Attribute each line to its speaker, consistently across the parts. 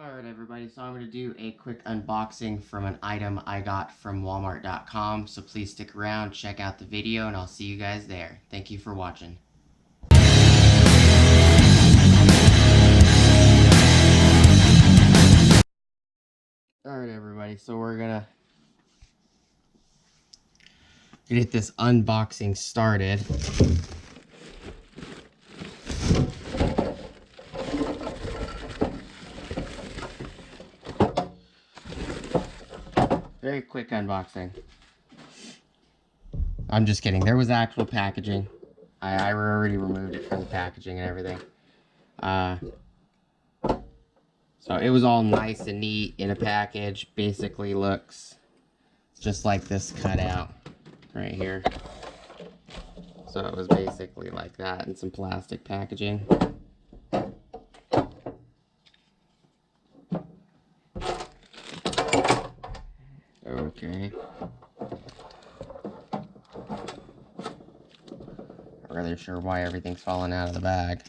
Speaker 1: Alright everybody, so I'm going to do a quick unboxing from an item I got from Walmart.com, so please stick around, check out the video, and I'll see you guys there. Thank you for watching. Alright everybody, so we're going to get this unboxing started. Very quick unboxing. I'm just kidding. There was actual packaging. I already removed it from the packaging and everything. So it was all nice and neat in a package. Basically looks just like this cutout right here. So it was basically like that in some plastic packaging. Okay. Not really sure why everything's falling out of the bag.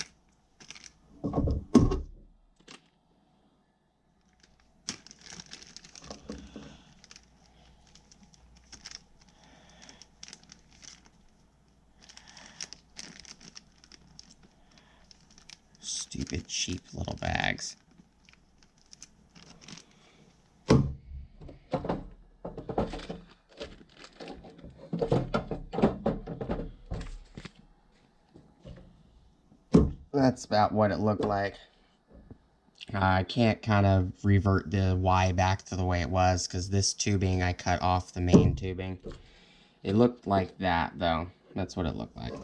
Speaker 1: Stupid, cheap little bags. That's about what it looked like. I can't kind of revert the Y back to the way it was because this tubing I cut off the main tubing. It looked like that though. That's what it looked like.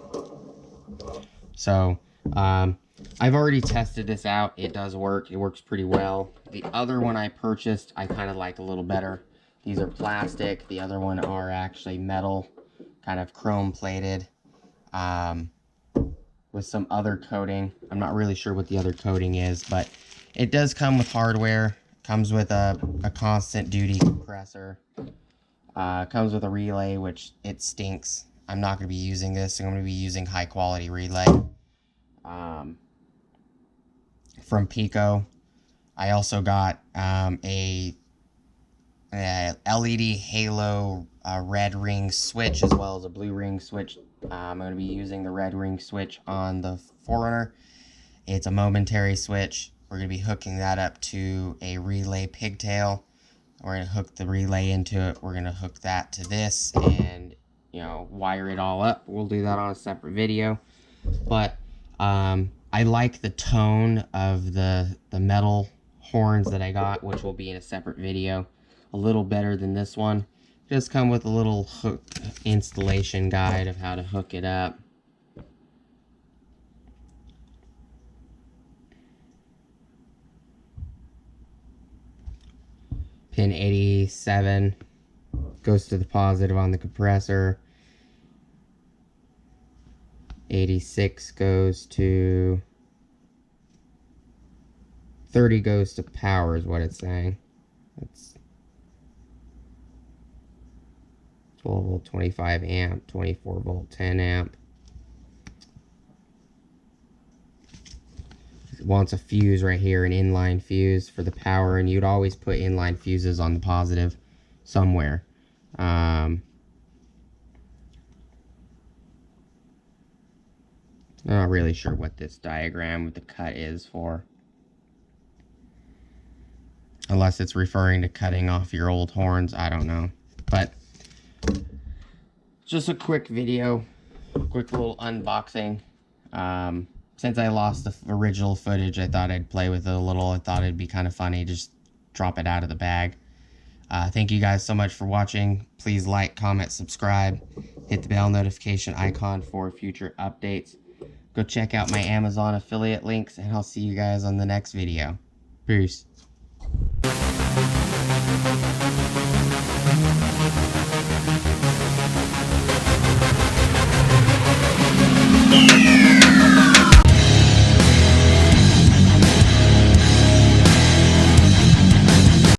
Speaker 1: So I've already tested this out. It does work. It works pretty well. The other one I purchased I kind of like a little better. These are plastic. The other one are actually metal, kind of chrome plated. With some other coating. I'm not really sure what the other coating is, but it does come with hardware. Comes with a constant duty compressor. Comes with a relay, which it stinks. I'm not going to be using this. I'm going to be using high quality relay. From Pico. I also got a LED halo red ring switch as well as a blue ring switch. I'm going to be using the red ring switch on the 4Runner. It's a momentary switch. We're going to be hooking that up to a relay pigtail. We're going to hook the relay into it. We're going to hook that to this and, you know, wire it all up. We'll do that on a separate video. But I like the tone of the metal horns that I got, which will be in a separate video. A little better than this one. Just come with a little hook installation guide of how to hook it up. Pin 87 goes to the positive on the compressor. 86 goes to 30 goes to power is what it's saying. That's 12 volt 25 amp, 24 volt 10 amp. It wants a fuse right here, an inline fuse for the power, and you'd always put inline fuses on the positive somewhere. I'm not really sure what this diagram with the cut is for. Unless it's referring to cutting off your old horns, I don't know. But just a quick video, quick little unboxing. Since I lost the original footage, I thought I'd play with it a little. I thought it'd be kind of funny, just drop it out of the bag. Thank you guys so much for watching. Please like, comment, subscribe. Hit the bell notification icon for future updates. Go check out my Amazon affiliate links, and I'll see you guys on the next video. Peace.